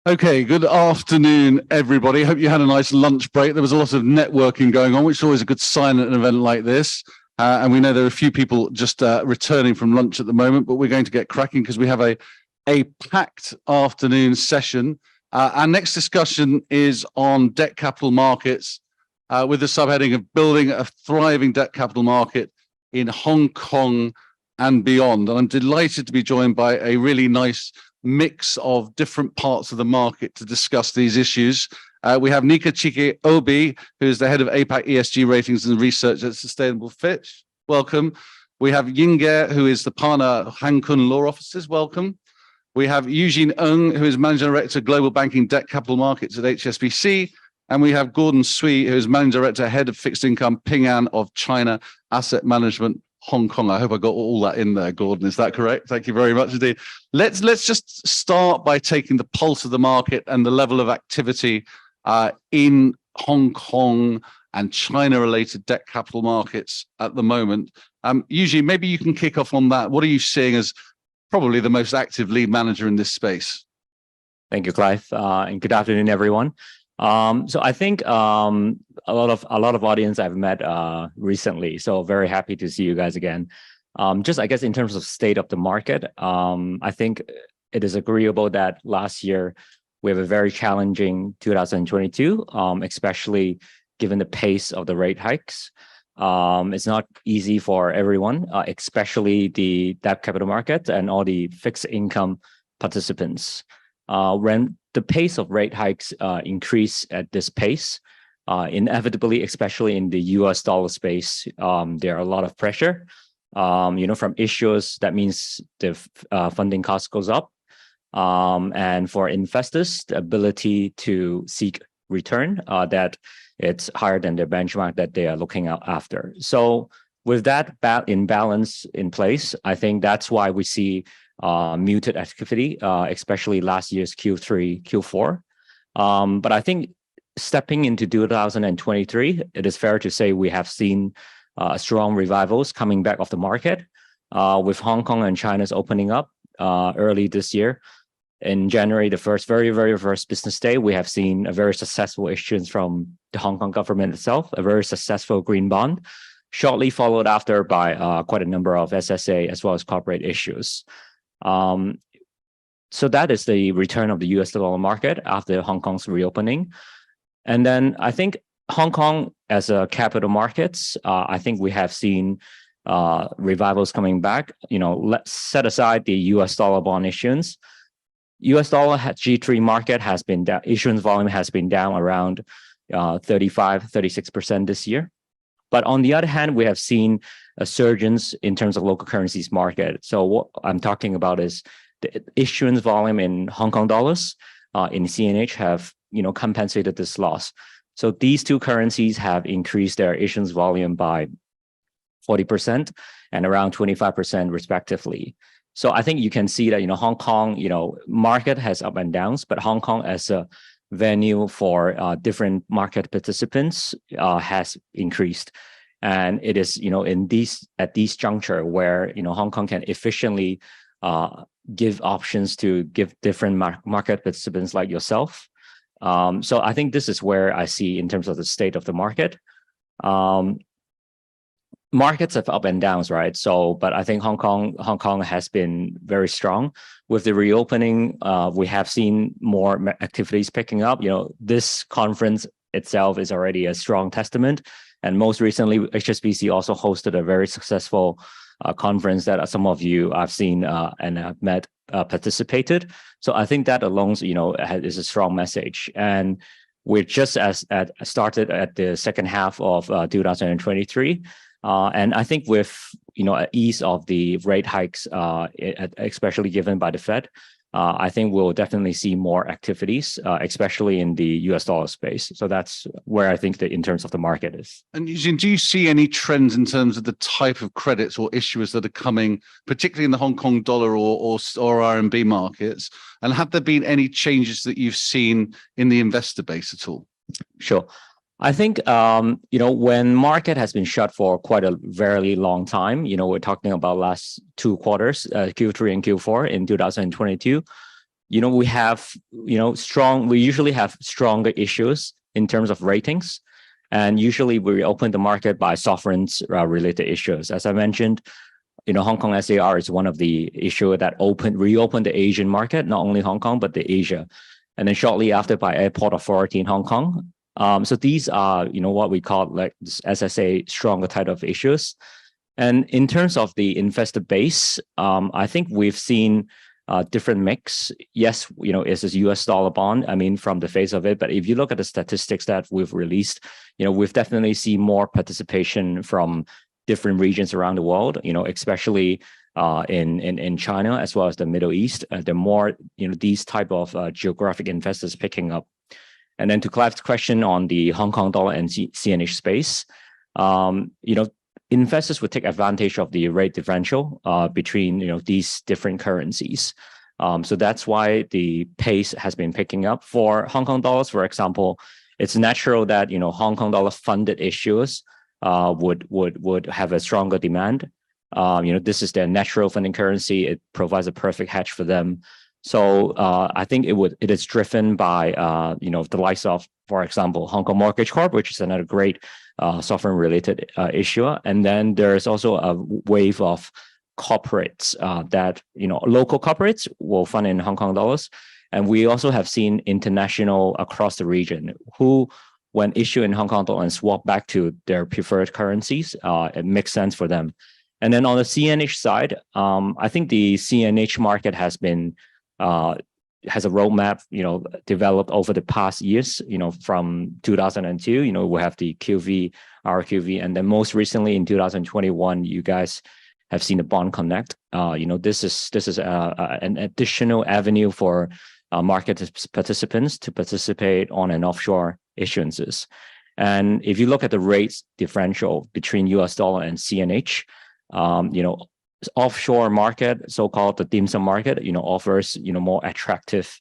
Okay, good afternoon, everybody. Hope you had a nice lunch break. There was a lot of networking going on, which is always a good sign at an event like this. And we know there are a few people just returning from lunch at the moment, but we're going to get cracking because we have a packed afternoon session. Our next discussion is on debt capital markets with the subheading of building a thriving debt capital market in Hong Kong and beyond. And I'm delighted to be joined by a really nice mix of different parts of the market to discuss these issues. We have Nneka Chike-Obi, who is the head of APAC ESG ratings and research at Sustainable Fitch. Welcome. We have Yin Ge, who is the partner at Kun Law Offices. Welcome. We have Eugene, who is managing director global banking debt capital markets at HSBC. And we have Tsui, who is managing director, head of fixed income Ping An of China Asset Management Hong Kong. I hope I got all that in there, Gordon. Is that correct? Thank you very much indeed. Let's just start by taking the pulse of the market and the level of activity in Hong Kong and China-related debt capital markets at the moment. Eugene, maybe you can kick off on that. What are you seeing as probably the most active lead manager in this space? Thank you, Clive, and good afternoon, everyone. So I think a lot of audience I've met recently. So very happy to see you guys again. Just I guess in terms of state of the market, I think it is agreeable that last year we have a very challenging 2022, especially given the pace of the rate hikes. It's not easy for everyone, especially the debt capital market and all the fixed income participants. When the pace of rate hikes increase at this pace, inevitably, especially in the US dollar space, there are a lot of pressure. From issuers, that means the funding cost goes up. And for investors, the ability to seek return, that it's higher than the benchmark that they are looking out after. So with that imbalance in place, I think that's why we see muted activity, especially last year's Q3, Q4. But I think stepping into 2023, it is fair to say we have seen strong revivals coming back of the market, with Hong Kong and China's opening up early this year. In January, the very first business day, we have seen a very successful issuance from the Hong Kong government itself, a very successful green bond, shortly followed after by quite a number of SSA as well as corporate issues. So that is the return of the US dollar market after Hong Kong's reopening. And then I think Hong Kong as a capital markets, I think we have seen revivals coming back. Let's set aside the US dollar bond issuance. US dollar G3 market has been down, issuance volume has been down around 35-36% this year. But on the other hand, we have seen a surge in terms of local currencies market. So what I'm talking about is the issuance volume in Hong Kong dollars in CNH have compensated this loss. So these two currencies have increased their issuance volume by 40% and around 25% respectively. So I think you can see that Hong Kong market has up and downs, but Hong Kong as a venue for different market participants has increased. And it is, at these juncture where, Hong Kong can efficiently give options to give different market participants like yourself. So I think this is where I see in terms of the state of the market. Markets have up and downs, right? So, but I think Hong Kong has been very strong. With the reopening, we have seen more activities picking up. This conference itself is already a strong testament. And most recently, HSBC also hosted a very successful conference that some of you I've seen and have met participated. So I think that alone, is a strong message. And we're just started at the second half of 2023. And I think with ease of the rate hikes, especially given by the Fed, I think we'll definitely see more activities, especially in the US dollar space. So that's where I think in terms of the market is. And Eugene, do you see any trends in terms of the type of credits or issuers that are coming, particularly in the Hong Kong dollar or RMB markets? And have there been any changes that you've seen in the investor base at all? Sure. I think, when market has been shut for quite a very long time, we're talking about last two quarters, Q3 and Q4 in 2022, we have, we usually have stronger issues in terms of ratings. And usually we open the market by sovereigns related issues. As I mentioned, Hong Kong SAR is one of the issue that reopened the Asian market, not only Hong Kong, but the Asia. And then shortly after by Airport Authority in Hong Kong. So these are, what we call like SSA stronger type of issues. And in terms of the investor base, I think we've seen different mix. Yes, it's a US dollar bond, from the face of it. But if you look at the statistics that we've released, we've definitely seen more participation from different regions around the world, especially in China as well as the Middle East. The more, these type of geographic investors picking up. And then to Clive's question on the Hong Kong dollar and CNH space, investors would take advantage of the rate differential between these different currencies. So that's why the pace has been picking up. For Hong Kong dollars, for example, it's natural that Hong Kong dollar funded issuers would have a stronger demand. This is their natural funding currency. It provides a perfect hedge for them. So I think it is driven by the likes of, for example, Hong Kong Mortgage Corp, which is another great sovereign related issuer. And then there's also a wave of corporates that local corporates will fund in Hong Kong dollars. And we also have seen international across the region who, when issued in Hong Kong dollar and swap back to their preferred currencies, it makes sense for them. And then on the CNH side, I think the CNH market has a roadmap, developed over the past years, from 2002, we have the QV, RQV, and then most recently in 2021, you guys have seen the Bond Connect. This is an additional avenue for market participants to participate on and offshore issuances. And if you look at the rates differential between US dollar and CNH, offshore market, so-called the dim sum market, offers more attractive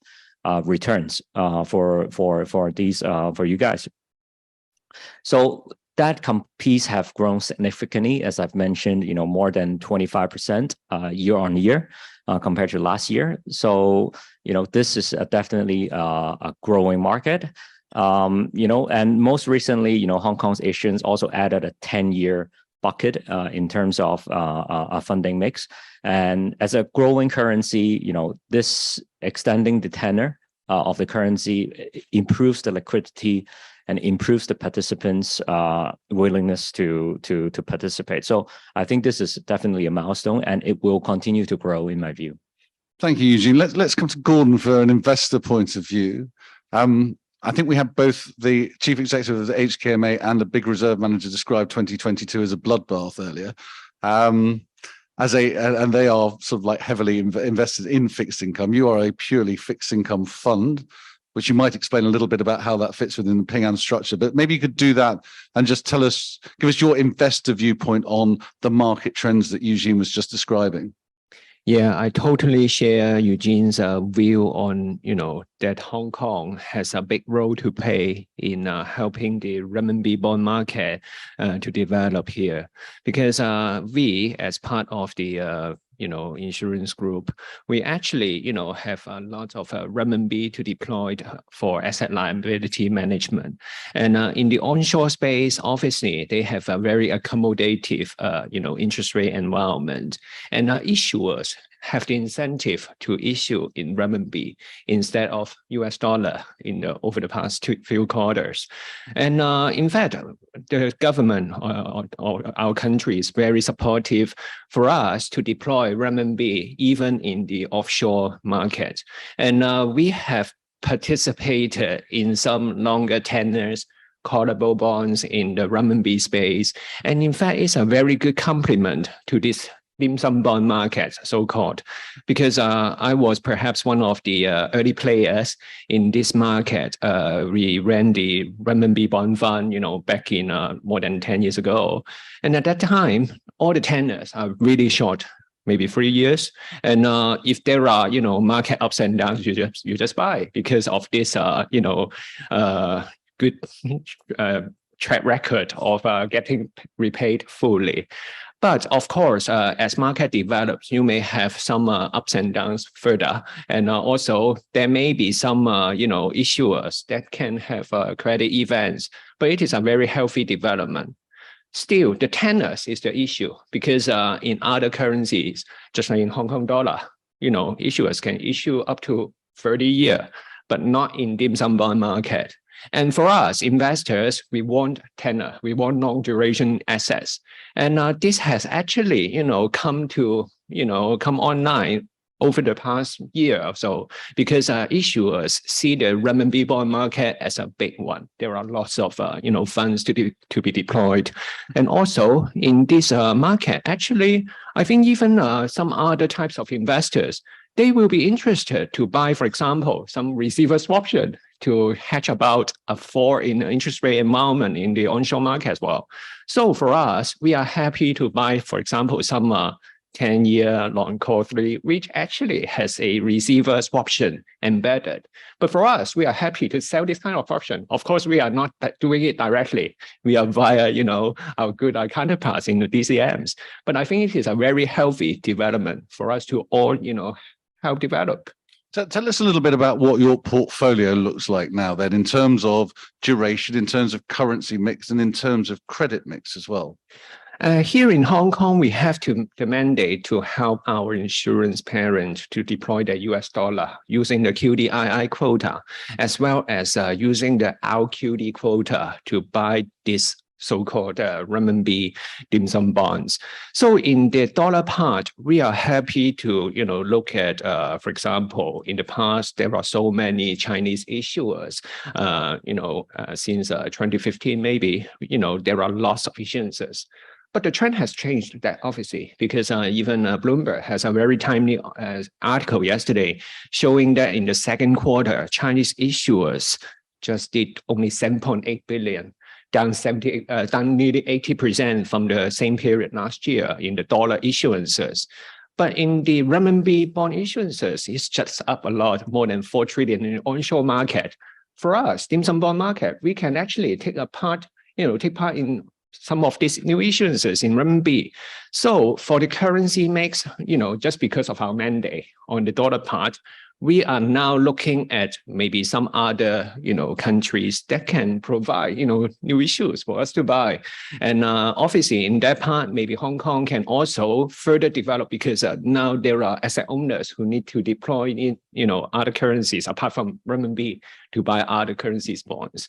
returns for these for you guys. So that piece have grown significantly, as I've mentioned, more than 25% year on year compared to last year. So this is definitely a growing market. And most recently, Hong Kong's issuance also added a 10-year bucket in terms of a funding mix. And as a growing currency, this extending the tenor of the currency improves the liquidity and improves the participants' willingness to participate. So I think this is definitely a milestone, and it will continue to grow in my view. Thank you, Eugene. Let's come to Gordon for an investor point of view. I think we have both the chief executive of the HKMA and the big reserve manager described 2022 as a bloodbath earlier. And they are sort of like heavily invested in fixed income. You are a purely fixed income fund, which you might explain a little bit about how that fits within the Ping An structure. But maybe you could do that and just give us your investor viewpoint on the market trends that Eugene was just describing. Yeah, I totally share Eugene's view on, that Hong Kong has a big role to play in helping the renminbi bond market to develop here. Because we, as part of the insurance group, we actually, have a lot of renminbi to deploy for asset liability management. And in the onshore space, obviously, they have a very accommodative, interest rate environment. And issuers have the incentive to issue in renminbi instead of US dollar over the past few quarters. And in fact, the government or our country is very supportive for us to deploy renminbi even in the offshore market. And we have participated in some longer tenors callable bonds in the renminbi space. And in fact, it's a very good complement to this dim sum bond market, so-called, because I was perhaps one of the early players in this market. We ran the renminbi bond fund, back in more than 10 years ago. And at that time, all the tenors are really short, maybe 3 years. And if there are, market ups and downs, you just buy because of this, good track record of getting repaid fully. But of course, as market develops, you may have some ups and downs further. And also there may be some, issuers that can have credit events, but it is a very healthy development. Still, the tenors is the issue because in other currencies, just like in Hong Kong dollar, issuers can issue up to 30 years, but not in dim sum bond market. And for us, investors, we want tenor, we want long duration assets. And this has actually, come online over the past year or so, because issuers see the renminbi bond market as a big one. There are lots of, funds to be deployed. And also in this market, actually, I think even some other types of investors, they will be interested to buy, for example, some receiver swaption to hedge about a fall in the interest rate environment in the onshore market as well. So for us, we are happy to buy, for example, some 10-year long call 3, which actually has a receiver swaption embedded. But for us, we are happy to sell this kind of option. Of course, we are not doing it directly. We are via, our good counterparts in the DCMs. But I think it is a very healthy development for us to all, help develop. Tell us a little bit about what your portfolio looks like now then, in terms of duration, in terms of currency mix, and in terms of credit mix as well. Here in Hong Kong, we have the mandate to help our insurance parent to deploy the US dollar using the QDII quota, as well as using the RQD quota to buy this so-called renminbi dim sum bonds. So in the dollar part, we are happy to, look at, for example, in the past, there are so many Chinese issuers, since 2015, maybe, there are lots of issuances. But the trend has changed that obviously, because even Bloomberg has a very timely article yesterday showing that in the second quarter, Chinese issuers just did only 7.8 billion. Down nearly 80% from the same period last year in the dollar issuances. But in the renminbi bond issuances, it's just up a lot, more than 4 trillion in the onshore market. For us, dim sum bond market, we can actually take part in some of these new issuances in renminbi. So for the currency mix, just because of our mandate on the dollar part, we are now looking at maybe some other, countries that can provide, new issues for us to buy. And obviously in that part, maybe Hong Kong can also further develop because now there are asset owners who need to deploy in, other currencies apart from renminbi to buy other currencies bonds.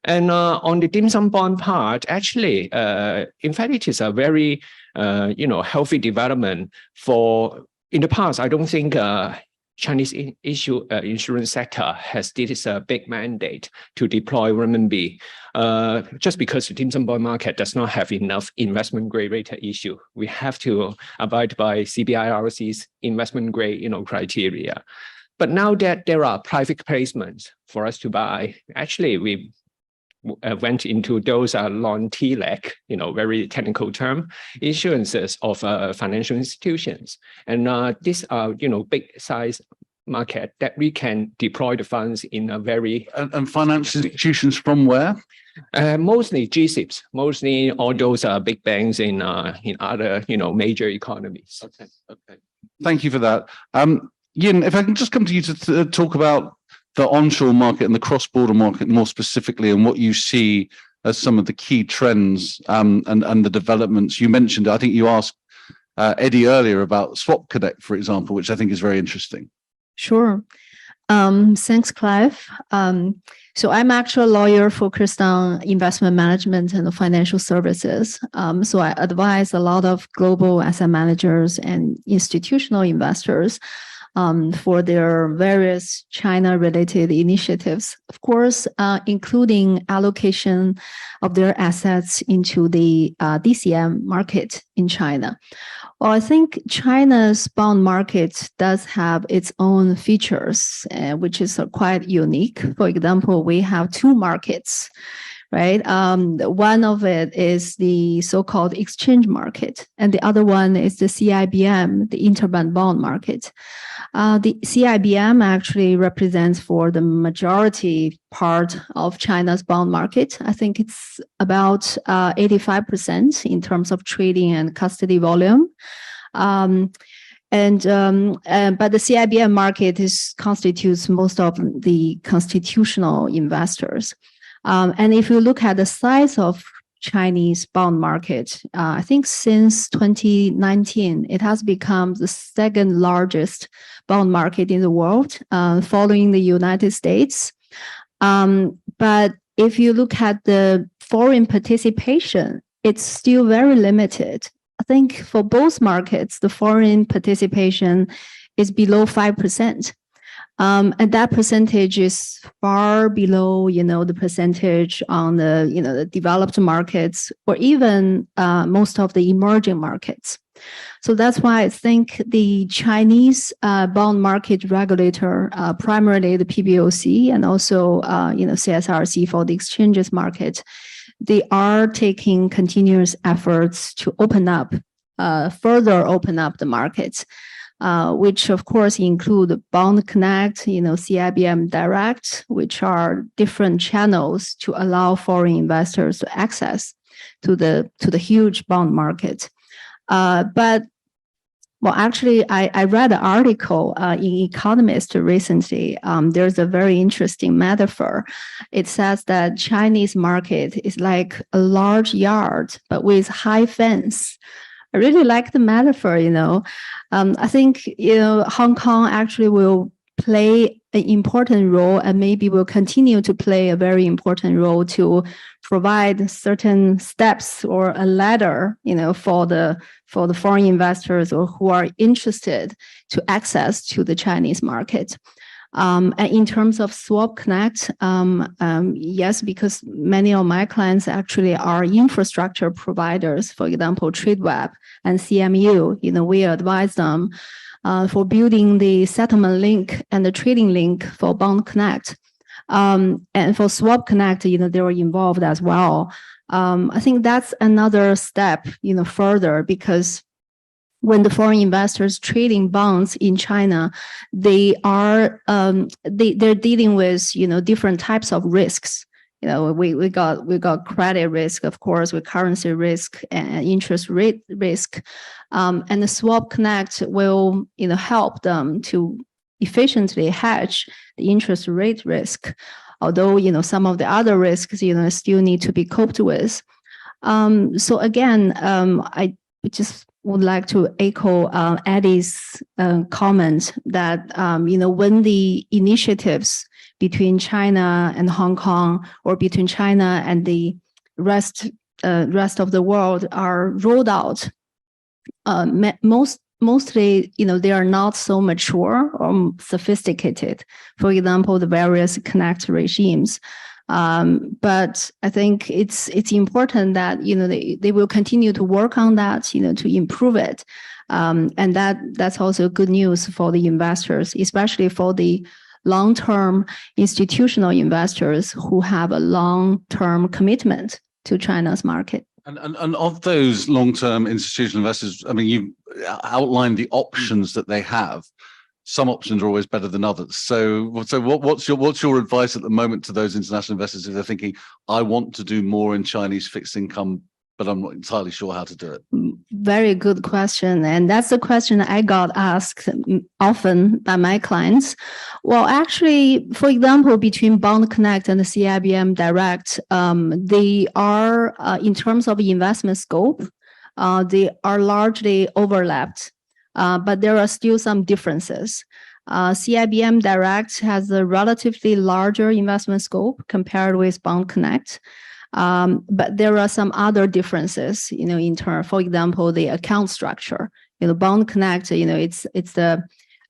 And on the dim sum bond part, actually, in fact, it is a very, healthy development for, in the past, I don't think Chinese insurance sector has this big mandate to deploy renminbi, just because the dim sum bond market does not have enough investment grade rated issue. We have to abide by CBIRC's investment grade, criteria. But now that there are private placements for us to buy, actually we went into those long TLAC, very technical term, issuances of financial institutions. And these are, big size market that we can deploy the funds in a very... And financial institutions from where? Mostly GSIBs, mostly all those big banks in other, major economies. Okay. Thank you for that. Yin, if I can just come to you to talk about the onshore market and the cross-border market more specifically, and what you see as some of the key trends and the developments. You mentioned, I think you asked Eddie earlier about Swap Connect, for example, which I think is very interesting. Sure. Thanks, Clive. So I'm actually a lawyer focused on investment management and financial services. So I advise a lot of global asset managers and institutional investors for their various China-related initiatives, of course, including allocation of their assets into the DCM market in China. Well, I think China's bond market does have its own features, which is quite unique. For example, we have two markets. right? One of it is the so-called exchange market, and the other one is the CIBM, the interbank bond market. The CIBM actually represents for the majority part of China's bond market. I think it's about 85% in terms of trading and custody volume. But the CIBM market constitutes most of the constitutional investors. And if you look at the size of Chinese bond market, I think since 2019, it has become the second largest bond market in the world, following the United States. But if you look at the foreign participation, it's still very limited. I think for both markets, the foreign participation is below 5%. And that percentage is far below, the percentage on the, the developed markets or even most of the emerging markets. So that's why I think the Chinese bond market regulator, primarily the PBOC and also, CSRC for the exchanges market, they are taking continuous efforts to further open up the markets. Which of course include Bond Connect, CIBM Direct, which are different channels to allow foreign investors to access to the huge bond market. Actually, I read an article in Economist recently. There's a very interesting metaphor. It says that Chinese market is like a large yard, but with high fence. I really like the metaphor, I think, Hong Kong actually will play an important role and maybe will continue to play a very important role to provide certain steps or a ladder, for the foreign investors or who are interested to access to the Chinese market. And in terms of Swap Connect, yes, because many of my clients actually are infrastructure providers, for example, TradeWeb and CMU, we advise them for building the settlement link and the trading link for Bond Connect. And for Swap Connect, they were involved as well. I think that's another step, further, because when the foreign investors trading bonds in China, they are they're dealing with different types of risks. We got credit risk, of course, with currency risk and interest rate risk, and the Swap Connect will help them to efficiently hedge the interest rate risk. Although some of the other risks still need to be coped with. So again, I just would like to echo Eddie's comment that when the initiatives between China and Hong Kong or between China and the rest of the world are rolled out, mostly they are not so mature or sophisticated. For example, the various connect regimes. But I think it's important that they will continue to work on that to improve it, and that's also good news for the investors, especially for the long-term institutional investors who have a long-term commitment to China's market. And of those long-term institutional investors, I mean, you outlined the options that they have. Some options are always better than others. So what's your advice at the moment to those international investors if they're thinking, I want to do more in Chinese fixed income, but I'm not entirely sure how to do it? Very good question. And that's the question I got asked often by my clients. Well, actually, for example, between Bond Connect and the CIBM Direct, they are, in terms of investment scope, they are largely overlapped. But there are still some differences. CIBM Direct has a relatively larger investment scope compared with Bond Connect. But there are some other differences, in terms, for example, the account structure. Bond Connect, it's the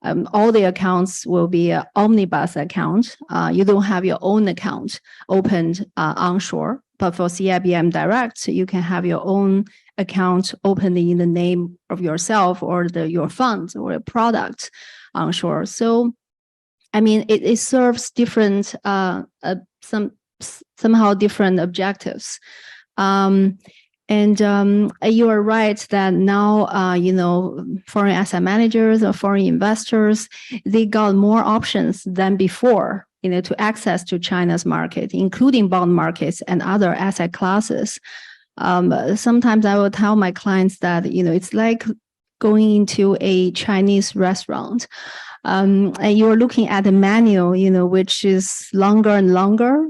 all the accounts will be an omnibus account. You don't have your own account opened onshore. But for CIBM Direct, you can have your own account opened in the name of yourself or your fund or a product onshore. So, I mean, it serves different some somehow different objectives. You are right that now, foreign asset managers or foreign investors, they got more options than before, to access to China's market, including bond markets and other asset classes. Sometimes I will tell my clients that, it's like going into a Chinese restaurant. And you're looking at the menu, which is longer and longer,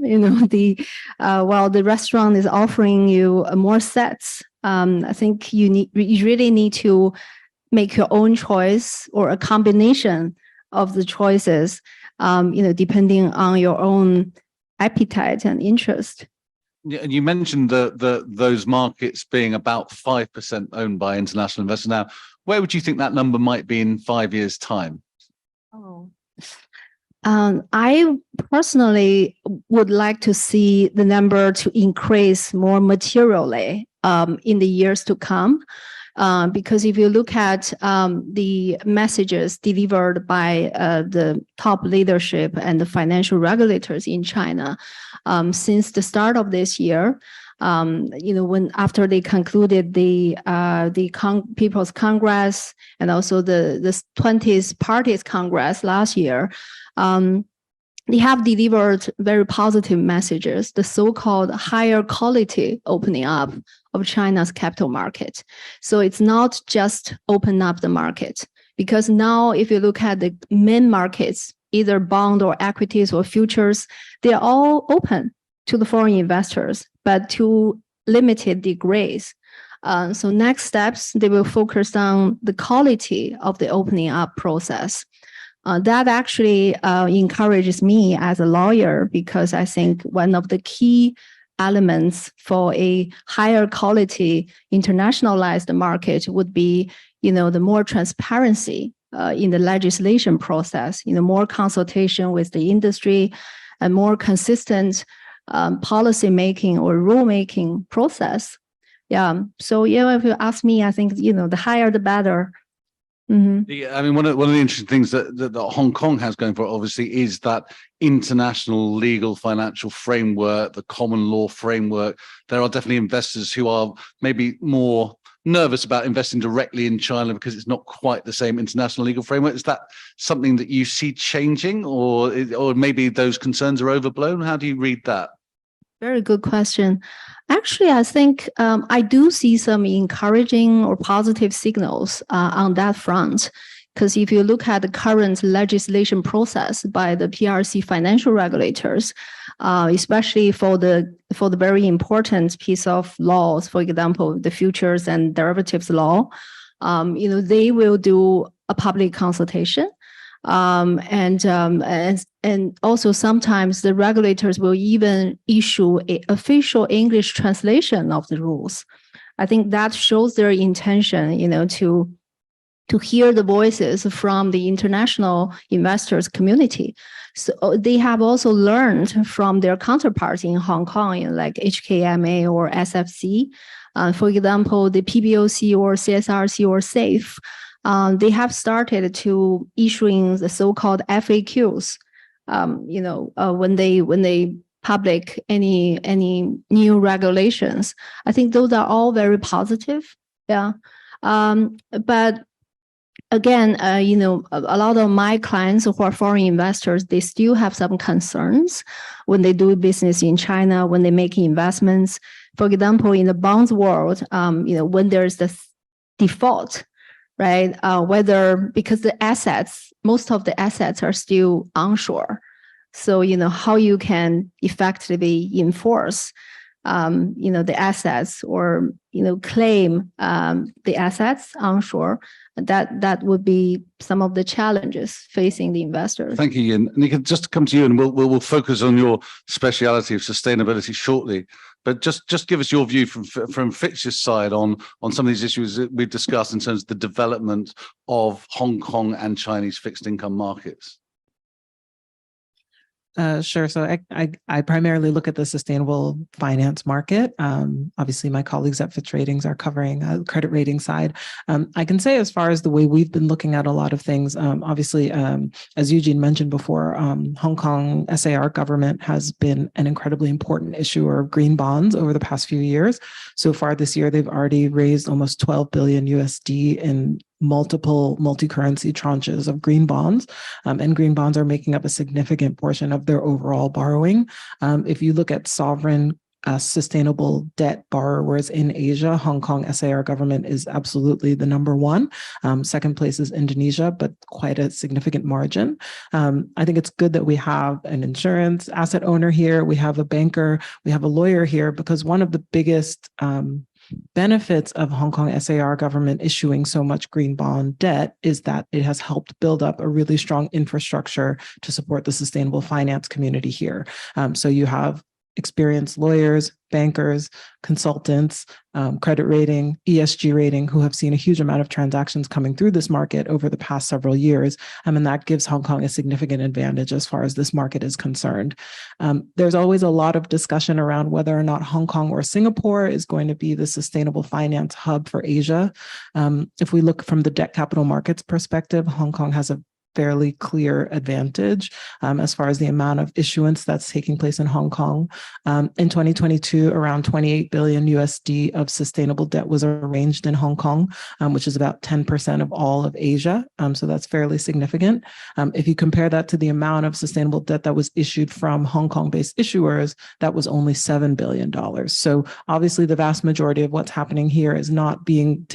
while the restaurant is offering you more sets. I think you really need to make your own choice or a combination of the choices, depending on your own appetite and interest. Yeah, and you mentioned those markets being about 5% owned by international investors. Now, where would you think that number might be in 5 years' time? I personally would like to see the number to increase more materially in the years to come. Because if you look at the messages delivered by the top leadership and the financial regulators in China since the start of this year, when after they concluded the People's Congress and also the 20th Parties Congress last year, they have delivered very positive messages, the so-called higher quality opening up of China's capital market. So it's not just open up the market, because now if you look at the main markets, either bond or equities or futures, they're all open to the foreign investors, but to limited degrees. So next steps, they will focus on the quality of the opening up process. That actually encourages me as a lawyer, because I think one of the key elements for a higher quality internationalized market would be, the more transparency in the legislation process, more consultation with the industry and more consistent policy making or rulemaking process. Yeah. So if you ask me, I think, the higher the better. Mm-hmm. Yeah, I mean, one of the interesting things that Hong Kong has going for it, obviously, is that international legal financial framework, the common law framework. There are definitely investors who are maybe more nervous about investing directly in China because it's not quite the same international legal framework. Is that something that you see changing, or maybe those concerns are overblown? How do you read that? Very good question. Actually, I think I do see some encouraging or positive signals on that front. Because if you look at the current legislation process by the PRC financial regulators, especially for the very important piece of laws, for example, the futures and derivatives law, they will do a public consultation. And also sometimes the regulators will even issue an official English translation of the rules. I think that shows their intention, to hear the voices from the international investors community. So they have also learned from their counterparts in Hong Kong, like HKMA or SFC. For example, the PBOC or CSRC or SAFE. They have started to issuing the so-called FAQs, when they public any new regulations. I think those are all very positive. Yeah. But again, a lot of my clients who are foreign investors, they still have some concerns when they do business in China, when they make investments. For example, in the bonds world, when there's the default, right? Because most of the assets are still onshore. So, how you can effectively enforce, the assets or, claim the assets onshore, that would be some of the challenges facing the investors. Thank you, Yin. Nneka, just to come to you, and we'll focus on your speciality of sustainability shortly. But just give us your view from Fitch's side on some of these issues that we've discussed in terms of the development of Hong Kong and Chinese fixed income markets. Sure. So I primarily look at the sustainable finance market. Obviously, my colleagues at Fitch Ratings are covering credit rating side. I can say as far as the way we've been looking at a lot of things, obviously, as Eugene mentioned before, Hong Kong SAR government has been an incredibly important issuer of green bonds over the past few years. So far this year, they've already raised almost 12 billion USD in multiple multi-currency tranches of green bonds, and green bonds are making up a significant portion of their overall borrowing. If you look at sovereign sustainable debt borrowers in Asia, Hong Kong SAR government is absolutely the number one. Second place is Indonesia, but quite a significant margin. I think it's good that we have an insurance asset owner here, we have a banker, we have a lawyer here, because one of the biggest benefits of Hong Kong SAR government issuing so much green bond debt is that it has helped build up a really strong infrastructure to support the sustainable finance community here. So you have experienced lawyers, bankers, consultants, credit rating, ESG rating, who have seen a huge amount of transactions coming through this market over the past several years. And that gives Hong Kong a significant advantage as far as this market is concerned. There's always a lot of discussion around whether or not Hong Kong or Singapore is going to be the sustainable finance hub for Asia. If we look from the debt capital markets perspective, Hong Kong has a fairly clear advantage as far as the amount of issuance that's taking place in Hong Kong. In 2022, around 28 billion USD of sustainable debt was arranged in Hong Kong, which is about 10% of all of Asia. So that's fairly significant. If you compare that to the amount of sustainable debt that was issued from Hong Kong-based issuers, that was only $7 billion. So obviously the vast majority of what's happening here is not being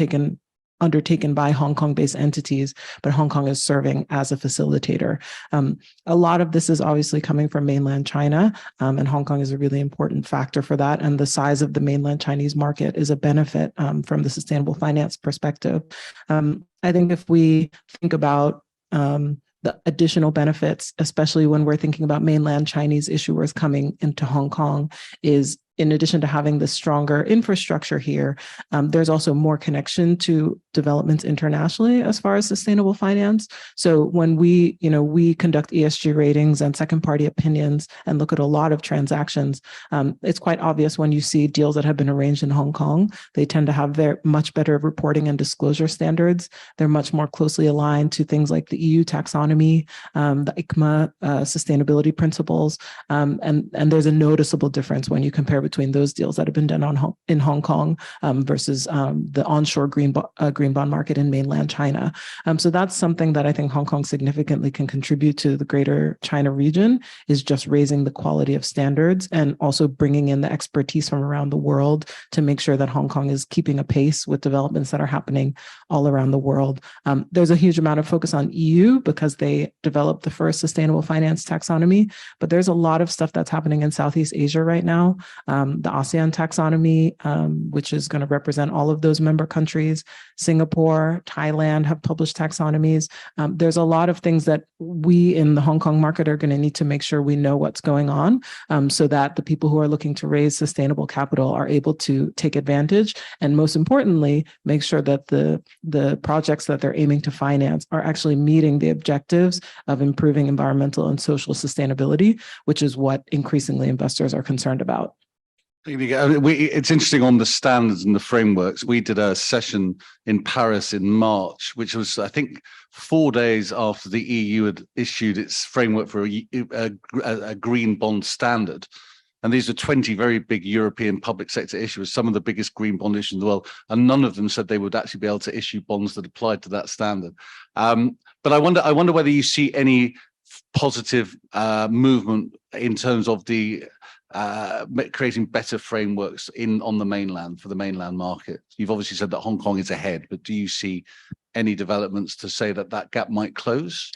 undertaken by Hong Kong-based entities, but Hong Kong is serving as a facilitator. A lot of this is obviously coming from mainland China, and Hong Kong is a really important factor for that. And the size of the mainland Chinese market is a benefit from the sustainable finance perspective. I think if we think about the additional benefits, especially when we're thinking about mainland Chinese issuers coming into Hong Kong, is in addition to having the stronger infrastructure here, there's also more connection to developments internationally as far as sustainable finance. So when we conduct ESG ratings and second party opinions and look at a lot of transactions, it's quite obvious when you see deals that have been arranged in Hong Kong, they tend to have very much better reporting and disclosure standards. They're much more closely aligned to things like the EU taxonomy, the ICMA sustainability principles, and there's a noticeable difference when you compare between those deals that have been done in Hong Kong versus the onshore green bond market in mainland China. So that's something that I think Hong Kong significantly can contribute to the greater China region, is just raising the quality of standards and also bringing in the expertise from around the world to make sure that Hong Kong is keeping a pace with developments that are happening all around the world. There's a huge amount of focus on EU because they developed the first sustainable finance taxonomy, but there's a lot of stuff that's happening in Southeast Asia right now. The ASEAN taxonomy, which is going to represent all of those member countries. Singapore, Thailand have published taxonomies. There's a lot of things that we in the Hong Kong market are going to need to make sure we know what's going on so that the people who are looking to raise sustainable capital are able to take advantage. And most importantly, make sure that the projects that they're aiming to finance are actually meeting the objectives of improving environmental and social sustainability, which is what increasingly investors are concerned about. It's interesting on the standards and the frameworks. We did a session in Paris in March, which was, I think, 4 days after the EU had issued its framework for a green bond standard. And these are 20 very big European public sector issuers, some of the biggest green bond issuers in the world, and none of them said they would actually be able to issue bonds that applied to that standard. But I wonder whether you see any positive movement in terms of the creating better frameworks on the mainland for the mainland market. You've obviously said that Hong Kong is ahead, but do you see any developments to say that gap might close?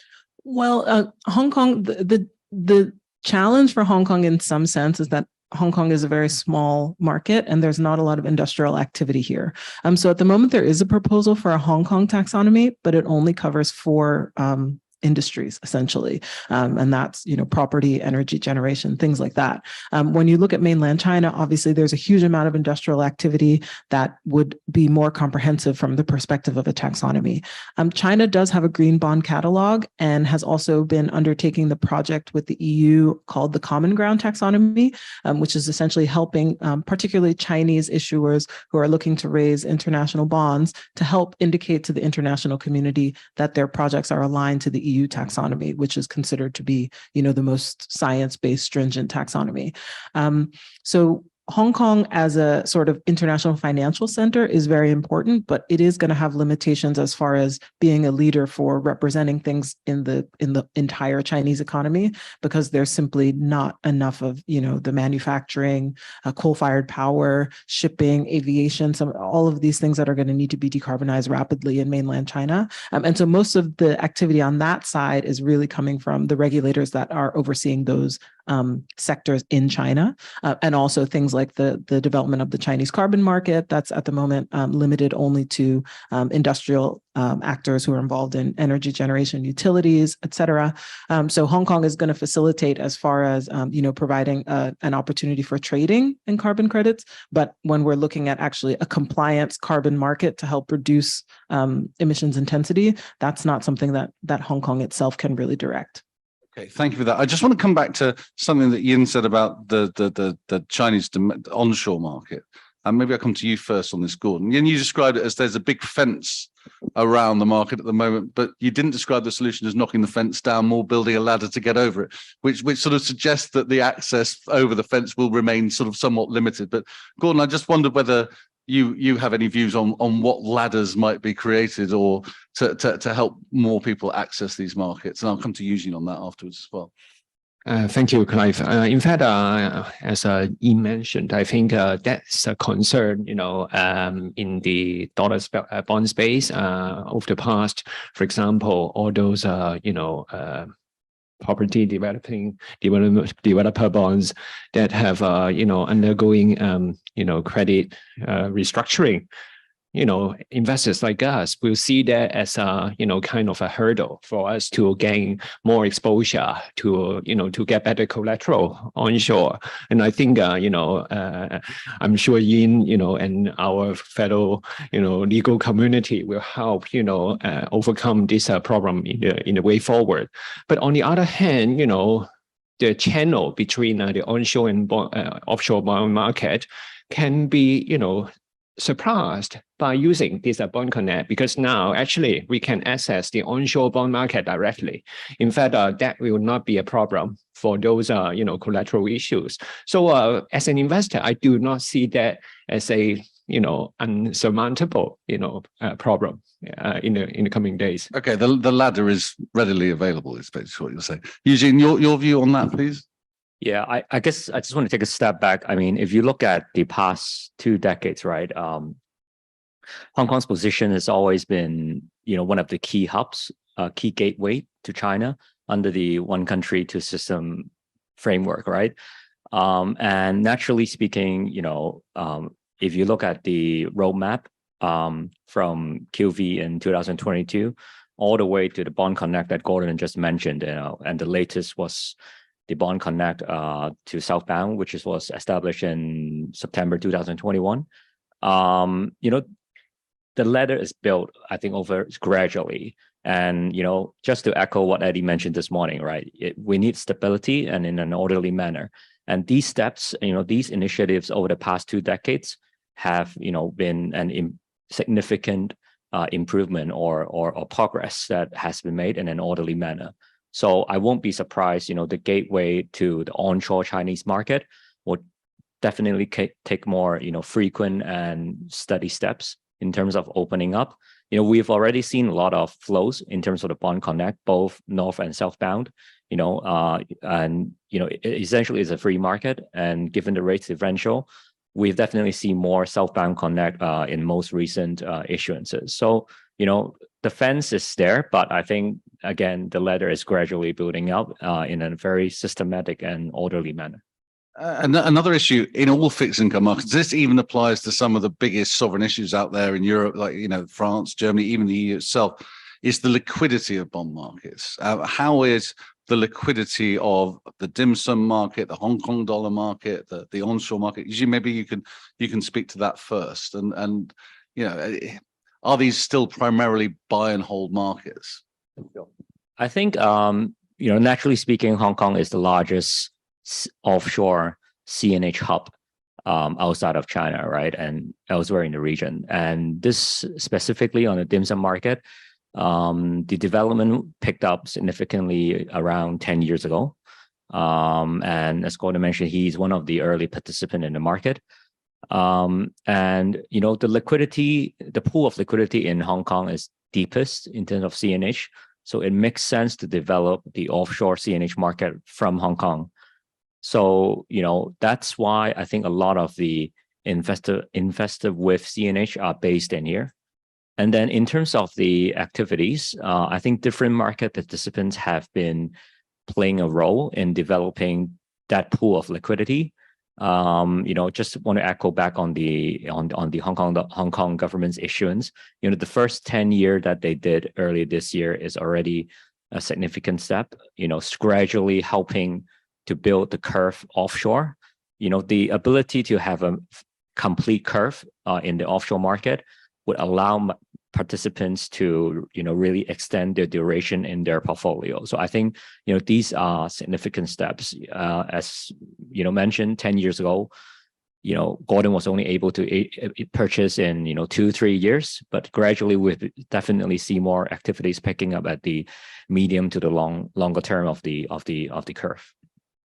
Well, Hong Kong, the challenge for Hong Kong in some sense is that Hong Kong is a very small market and there's not a lot of industrial activity here. So at the moment, there is a proposal for a Hong Kong taxonomy, but it only covers 4 industries, essentially. And that's, property, energy generation, things like that. When you look at mainland China, obviously there's a huge amount of industrial activity that would be more comprehensive from the perspective of a taxonomy. China does have a green bond catalog and has also been undertaking the project with the EU called the Common Ground Taxonomy, which is essentially helping particularly Chinese issuers who are looking to raise international bonds to help indicate to the international community that their projects are aligned to the EU taxonomy, which is considered to be, the most science-based stringent taxonomy. So Hong Kong as a sort of international financial center is very important, but it is going to have limitations as far as being a leader for representing things in the entire Chinese economy, because there's simply not enough of, the manufacturing, coal-fired power, shipping, aviation, all of these things that are going to need to be decarbonized rapidly in mainland China. And so most of the activity on that side is really coming from the regulators that are overseeing those sectors in China, and also things like the development of the Chinese carbon market that's at the moment limited only to industrial actors who are involved in energy generation, utilities, et cetera. So Hong Kong is going to facilitate as far as providing an opportunity for trading in carbon credits. But when we're looking at actually a compliance carbon market to help reduce emissions intensity, that's not something that Hong Kong itself can really direct. Okay, thank you for that. I just want to come back to something that Yin said about the Chinese onshore market. And maybe I'll come to you first on this, Gordon. Yin, you described it as there's a big fence around the market at the moment, but you didn't describe the solution as knocking the fence down, more building a ladder to get over it, which sort of suggests that the access over the fence will remain sort of somewhat limited. But Gordon, I just wondered whether you have any views on what ladders might be created or to help more people access these markets. And I'll come to Eugene on that afterwards as well. Thank you, Clive. In fact, as Yin mentioned, I think that's a concern, in the dollar bond space over the past. For example, all those, property developer bonds that have, undergoing, credit restructuring. Investors like us will see that as a, kind of a hurdle for us to gain more exposure to, to get better collateral onshore. And I think, I'm sure Yin, and our fellow, legal community will help, overcome this problem in the way forward. But on the other hand, the channel between the onshore and offshore bond market can be, surpassed by using this Bond Connect, because now actually we can access the onshore bond market directly. In fact, that will not be a problem for those collateral issues. So as an investor, I do not see that as a unsurmountable problem in the coming days. Okay, the ladder is readily available, is basically what you're saying. Eugene, your view on that, please. Yeah, I guess I just want to take a step back. I mean, if you look at the past 2 decades, right, Hong Kong's position has always been, one of the key hubs, key gateway to China under the one country, two system framework, right? And naturally speaking, if you look at the roadmap from QV in 2022 all the way to the Bond Connect that Gordon just mentioned, and the latest was the Bond Connect to southbound, which was established in September 2021. The ladder is built, I think, over gradually. And, just to echo what Eddie mentioned this morning, right? We need stability and in an orderly manner. And these steps, these initiatives over the past 2 decades have, been an significant improvement or progress that has been made in an orderly manner. So I won't be surprised, the gateway to the onshore Chinese market will definitely take more, frequent and steady steps in terms of opening up. We've already seen a lot of flows in terms of the Bond Connect, both north and southbound, essentially it's a free market. And given the rates differential, we've definitely seen more southbound connect in most recent issuances. So, the fence is there, but I think, again, the ladder is gradually building up in a very systematic and orderly manner. Another issue in all fixed income markets, this even applies to some of the biggest sovereign issues out there in Europe, like, France, Germany, even the EU itself, is the liquidity of bond markets. How is the liquidity of the dim sum market, the Hong Kong dollar market, the onshore market? Eugene, maybe you can speak to that first. And are these still primarily buy and hold markets? I think naturally speaking, Hong Kong is the largest offshore CNH hub outside of China, right, and elsewhere in the region. And this specifically on the dim sum market, the development picked up significantly around 10 years ago. And as Gordon mentioned, he's one of the early participants in the market. And the liquidity, the pool of liquidity in Hong Kong is deepest in terms of CNH. So it makes sense to develop the offshore CNH market from Hong Kong. So, that's why I think a lot of the investor with CNH are based in here. And then in terms of the activities, I think different market participants have been playing a role in developing that pool of liquidity. Just want to echo back on the Hong Kong government's issuance. The first 10 year that they did earlier this year is already a significant step. Gradually helping to build the curve offshore. The ability to have a complete curve in the offshore market would allow participants to really extend their duration in their portfolio. So I think these are significant steps. As mentioned 10 years ago, Gordon was only able to purchase in 2-3 years, but gradually we definitely see more activities picking up at the medium to the longer term of the curve.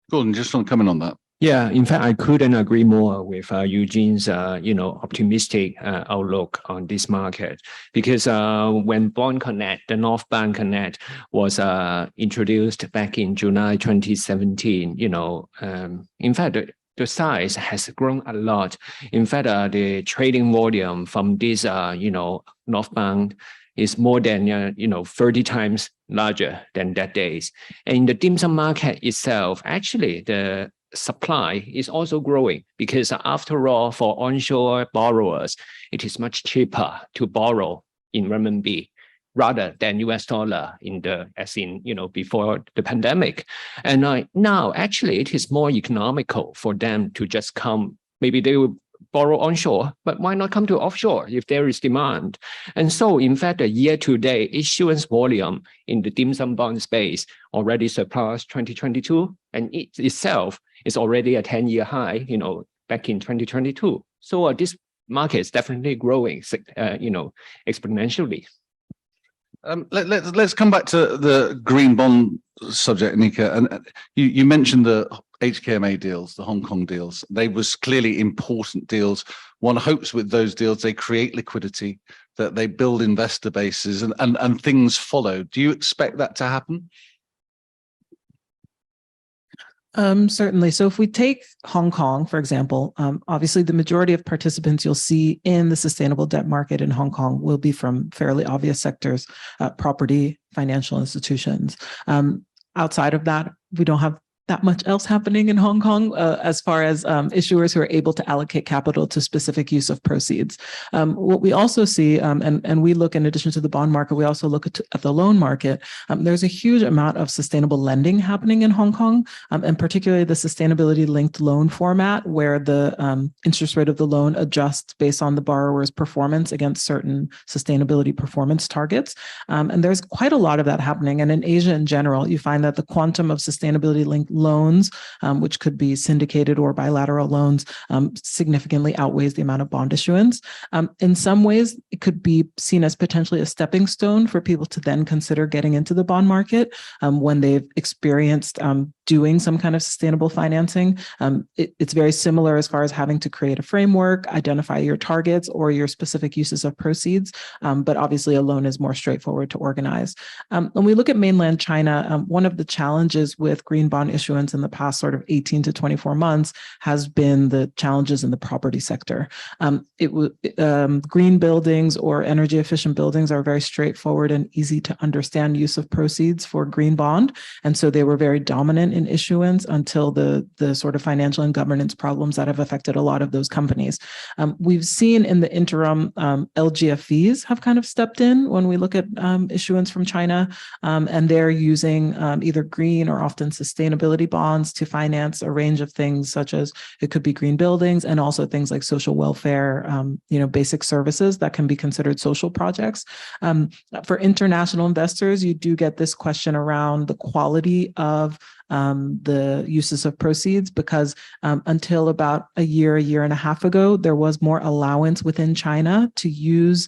Gordon, just want to comment on that. Yeah, in fact, I couldn't agree more with Eugene's, optimistic outlook on this market, because when Bond Connect, the North Bank Connect, was introduced back in July 2017, in fact, the size has grown a lot. In fact, the trading volume from this, North Bank is more than 30 times larger than that days. And in the dim sum market itself, actually the supply is also growing, because after all, for onshore borrowers, it is much cheaper to borrow in renminbi rather than US dollar before the pandemic. And now actually it is more economical for them to just come. Maybe they will borrow onshore, but why not come to offshore if there is demand? And so, in fact, the year-to-date issuance volume in the dim sum bond space already surpassed 2022, and it itself is already a 10-year high, back in 2022. So this market is definitely growing, exponentially. Let's come back to the green bond subject, Nneka. And you mentioned the HKMA deals, the Hong Kong deals. They was clearly important deals. One hopes with those deals they create liquidity, that they build investor bases, and things follow. Do you expect that to happen? Certainly. So if we take Hong Kong, for example, obviously the majority of participants you'll see in the sustainable debt market in Hong Kong will be from fairly obvious sectors, property, financial institutions. Outside of that, we don't have that much else happening in Hong Kong as far as issuers who are able to allocate capital to specific use of proceeds. What we also see, and we look in addition to the bond market, we also look at the loan market. There's a huge amount of sustainable lending happening in Hong Kong, and particularly the sustainability-linked loan format, where the interest rate of the loan adjusts based on the borrower's performance against certain sustainability performance targets. And there's quite a lot of that happening. And in Asia in general, you find that the quantum of sustainability-linked loans, which could be syndicated or bilateral loans, significantly outweighs the amount of bond issuance. In some ways, it could be seen as potentially a stepping stone for people to then consider getting into the bond market when they've experienced doing some kind of sustainable financing. It's very similar as far as having to create a framework, identify your targets or your specific uses of proceeds. But obviously a loan is more straightforward to organize. When we look at mainland China, one of the challenges with green bond issuance in the past sort of 18 to 24 months has been the challenges in the property sector. Green buildings or energy efficient buildings are very straightforward and easy to understand use of proceeds for green bond. And so they were very dominant in issuance until the sort of financial and governance problems that have affected a lot of those companies. We've seen in the interim, LGFVs have kind of stepped in when we look at issuance from China, and they're using either green or often sustainability bonds to finance a range of things, such as it could be green buildings and also things like social welfare, basic services that can be considered social projects. For international investors, you do get this question around the quality of the uses of proceeds, because until about a year and a half ago, there was more allowance within China to use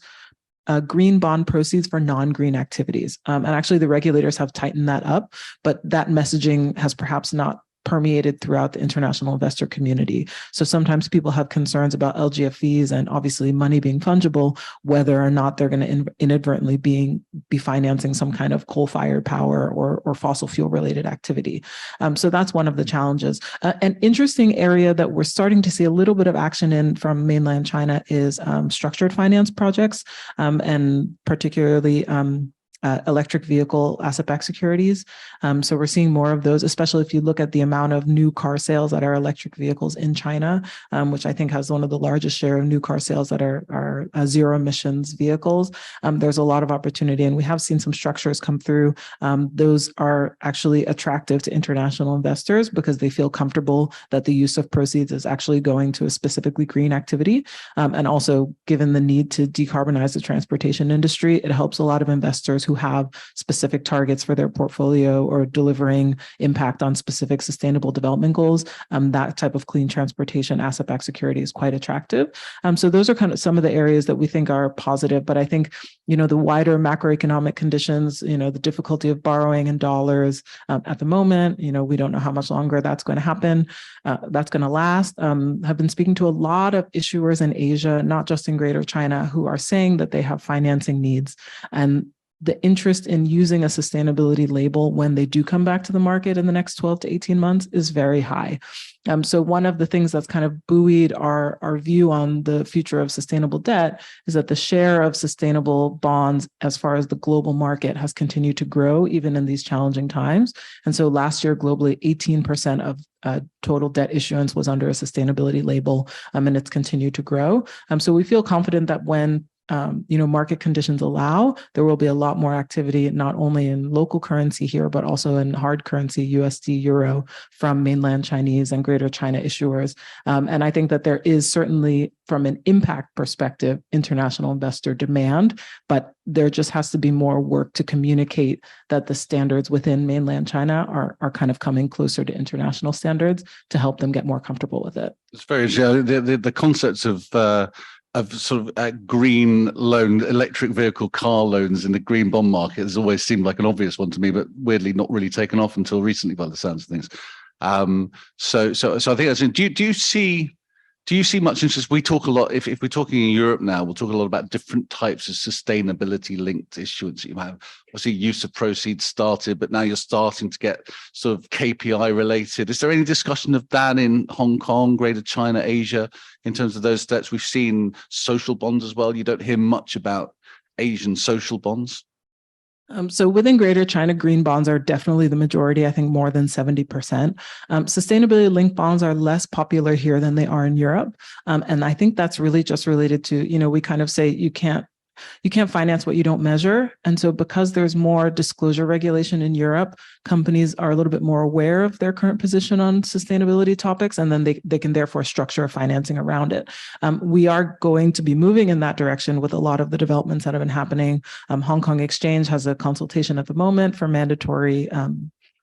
green bond proceeds for non-green activities. And actually the regulators have tightened that up, but that messaging has perhaps not permeated throughout the international investor community. So sometimes people have concerns about LGFVs and obviously money being fungible, whether or not they're going to inadvertently be financing some kind of coal-fired power or fossil fuel related activity. So that's one of the challenges. An interesting area that we're starting to see a little bit of action in from mainland China is structured finance projects, and particularly electric vehicle asset-backed securities. So we're seeing more of those, especially if you look at the amount of new car sales that are electric vehicles in China, which I think has one of the largest share of new car sales that are zero emissions vehicles. There's a lot of opportunity, and we have seen some structures come through. Those are actually attractive to international investors because they feel comfortable that the use of proceeds is actually going to a specifically green activity. And also, given the need to decarbonize the transportation industry, it helps a lot of investors who have specific targets for their portfolio or delivering impact on specific sustainable development goals. That type of clean transportation asset-backed security is quite attractive. So those are kind of some of the areas that we think are positive. But I think, the wider macroeconomic conditions, the difficulty of borrowing in dollars at the moment, we don't know how much longer that's going to happen. That's going to last. Have been speaking to a lot of issuers in Asia, not just in Greater China, who are saying that they have financing needs. And the interest in using a sustainability label when they do come back to the market in the next 12 to 18 months is very high. So one of the things that's kind of buoyed our view on the future of sustainable debt is that the share of sustainable bonds as far as the global market has continued to grow even in these challenging times. And so last year, globally, 18% of total debt issuance was under a sustainability label, and it's continued to grow. So we feel confident that when market conditions allow, there will be a lot more activity, not only in local currency here, but also in hard currency, USD, Euro, from mainland Chinese and Greater China issuers. And I think that there is certainly, from an impact perspective, international investor demand, but there just has to be more work to communicate that the standards within mainland China are kind of coming closer to international standards to help them get more comfortable with it. It's very interesting. The concepts of sort of green loan, electric vehicle car loans in the green bond market has always seemed like an obvious one to me, but weirdly not really taken off until recently by the sounds of things. So I think that's, do you see much interest? We talk a lot, if we're talking in Europe now, we'll talk a lot about different types of sustainability linked issuance you have. Obviously, use of proceeds started, but now you're starting to get sort of KPI related. Is there any discussion of that in Hong Kong, Greater China, Asia, in terms of those debts? We've seen social bonds as well. You don't hear much about Asian social bonds. So within Greater China, green bonds are definitely the majority, I think more than 70%. Sustainability linked bonds are less popular here than they are in Europe. And I think that's really just related to, we kind of say you can't finance what you don't measure. And so because there's more disclosure regulation in Europe, companies are a little bit more aware of their current position on sustainability topics, and then they can therefore structure financing around it. We are going to be moving in that direction with a lot of the developments that have been happening. Hong Kong Exchange has a consultation at the moment for mandatory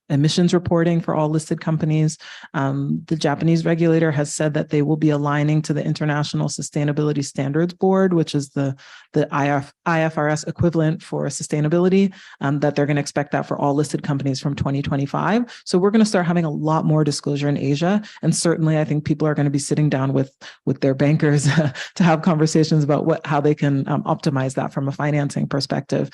emissions reporting for all listed companies. The Japanese regulator has said that they will be aligning to the International Sustainability Standards Board, which is the IFRS equivalent for sustainability, that they're going to expect that for all listed companies from 2025. So we're going to start having a lot more disclosure in Asia. And certainly I think people are going to be sitting down with their bankers to have conversations about how they can optimize that from a financing perspective.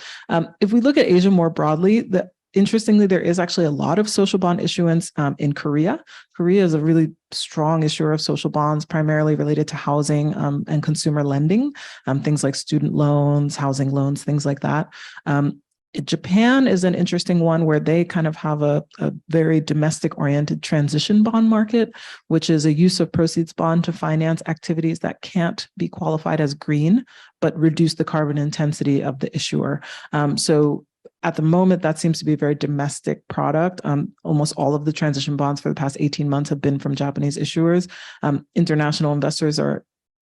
If we look at Asia more broadly, interestingly, there is actually a lot of social bond issuance in Korea. Korea is a really strong issuer of social bonds, primarily related to housing and consumer lending, things like student loans, housing loans, things like that. Japan is an interesting one where they kind of have a very domestic-oriented transition bond market, which is a use of proceeds bond to finance activities that can't be qualified as green, but reduce the carbon intensity of the issuer. So at the moment, that seems to be a very domestic product. Almost all of the transition bonds for the past 18 months have been from Japanese issuers. International investors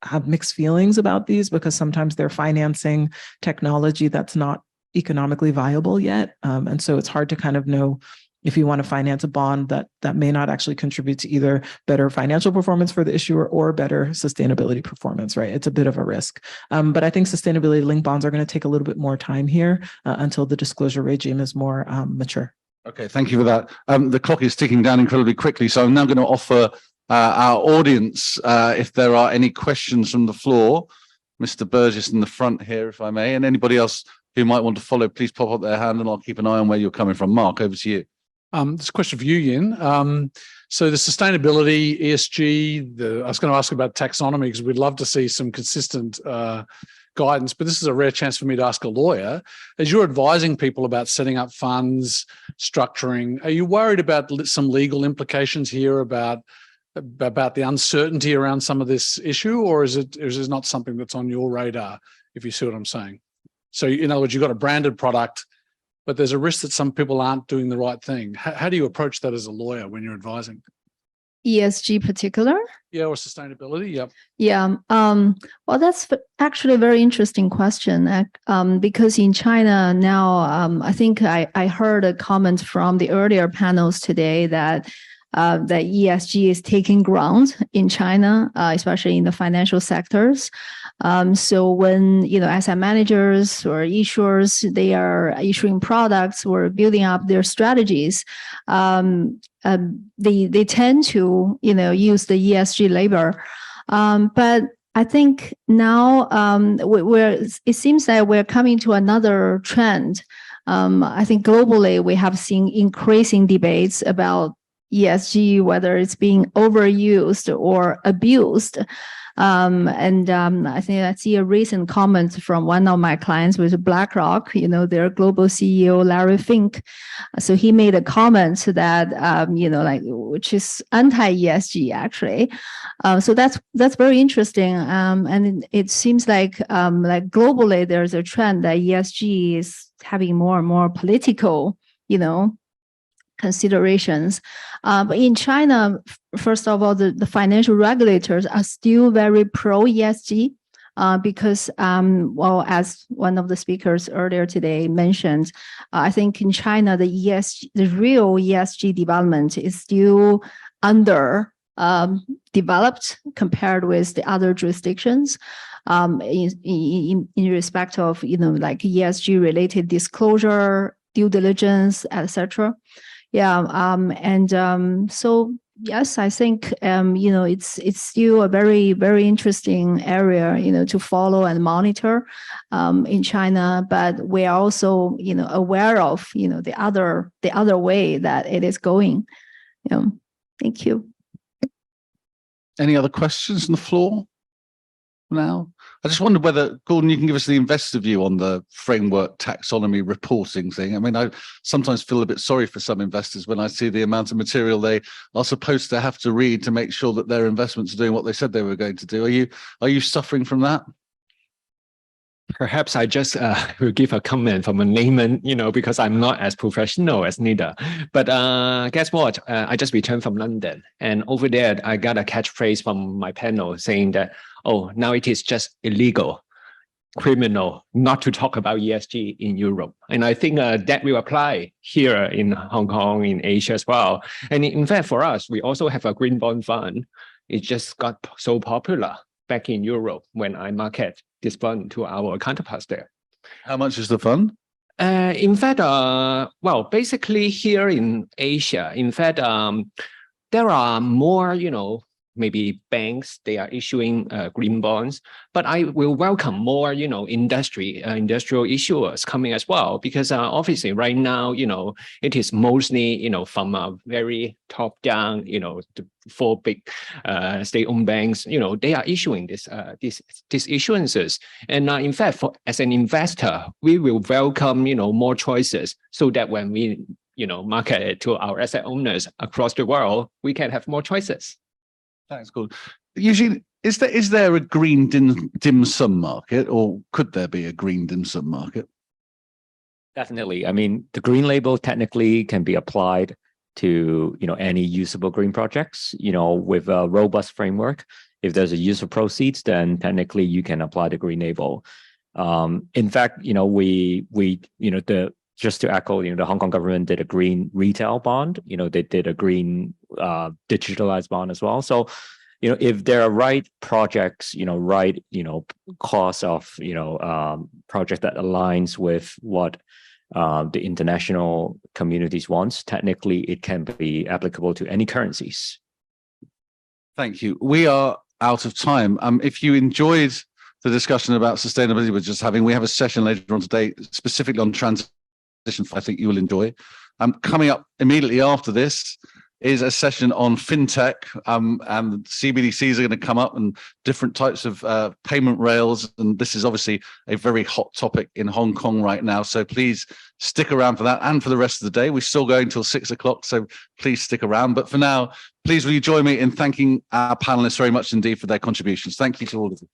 have mixed feelings about these because sometimes they're financing technology that's not economically viable yet. And so it's hard to kind of know if you want to finance a bond that may not actually contribute to either better financial performance for the issuer or better sustainability performance, right? It's a bit of a risk. But I think sustainability linked bonds are going to take a little bit more time here until the disclosure regime is more mature. Okay, thank you for that. The clock is ticking down incredibly quickly, so I'm now going to offer our audience, if there are any questions from the floor. Mr. Burgess in the front here, if I may, and anybody else who might want to follow, please pop up their hand and I'll keep an eye on where you're coming from. Mark, over to you. This is a question for you, Yin. So the sustainability, ESG, I was going to ask about taxonomy because we'd love to see some consistent guidance, but this is a rare chance for me to ask a lawyer. As you're advising people about setting up funds, structuring, are you worried about some legal implications here about the uncertainty around some of this issue, or is it not something that's on your radar, if you see what I'm saying? So in other words, you've got a branded product, but there's a risk that some people aren't doing the right thing. How do you approach that as a lawyer when you're advising? ESG particular? Yeah, or sustainability, yep. Yeah, well, that's actually a very interesting question because in China now, I think I heard a comment from the earlier panels today that ESG is taking ground in China, especially in the financial sectors. So when, asset managers or issuers, they are issuing products or building up their strategies, they tend to, use the ESG label. But I think now it seems that we're coming to another trend. I think globally we have seen increasing debates about ESG, whether it's being overused or abused. I think I see a recent comment from one of my clients with BlackRock, their global CEO, Larry Fink. So he made a comment that, which is anti-ESG actually. So that's very interesting. And it seems like globally there's a trend that ESG is having more and more political, considerations. But in China, first of all, the financial regulators are still very pro ESG because, as one of the speakers earlier today mentioned, I think in China, the real ESG development is still under developed compared with the other jurisdictions. In respect of, ESG related disclosure, due diligence, etc. Yeah. So yes, I think, it's still a very, very interesting area, to follow and monitor in China, but we are also, aware of, the other way that it is going. Thank you. Any other questions on the floor now? I just wondered whether, Gordon, you can give us the investor view on the framework taxonomy reporting thing. I mean, I sometimes feel a bit sorry for some investors when I see the amount of material they are supposed to have to read to make sure that their investments are doing what they said they were going to do. Are you suffering from that? Perhaps I just will give a comment from a layman, because I'm not as professional as Nida. But guess what? I just returned from London, and over there I got a catchphrase from my panel saying that, oh, now it is just illegal, criminal, not to talk about ESG in Europe. And I think that will apply here in Hong Kong, in Asia as well. And in fact, for us, we also have a green bond fund. It just got so popular back in Europe when I market this fund to our counterparts there. How much is the fund? In fact, basically here in Asia, in fact, there are more, maybe banks, they are issuing green bonds, but I will welcome more, industrial issuers coming as well, because obviously right now, it is mostly, from a very top down, the four big state-owned banks, they are issuing these issuances. And in fact, as an investor, we will welcome, more choices so that when we, market it to our asset owners across the world, we can have more choices. Thanks, Gordon. Eugene, is there a green dim sum market, or could there be a green dim sum market? Definitely. I mean, the green label technically can be applied to any usable green projects. With a robust framework, if there's a use of proceeds, then technically you can apply the green label. In fact, just to echo, the Hong Kong government did a green retail bond. They did a green digitalized bond as well. So, if there are right projects, right, cost of, project that aligns with what the international communities wants, technically it can be applicable to any currencies. Thank you. We are out of time. If you enjoyed the discussion about sustainability we're just having, we have a session later on today specifically on transition. I think you will enjoy. Coming up immediately after this is a session on fintech, and CBDCs are going to come up and different types of payment rails. And this is obviously a very hot topic in Hong Kong right now. So please stick around for that and for the rest of the day. We're still going till 6 o'clock, so please stick around. But for now, please will you join me in thanking our panelists very much indeed for their contributions. Thank you to all of you.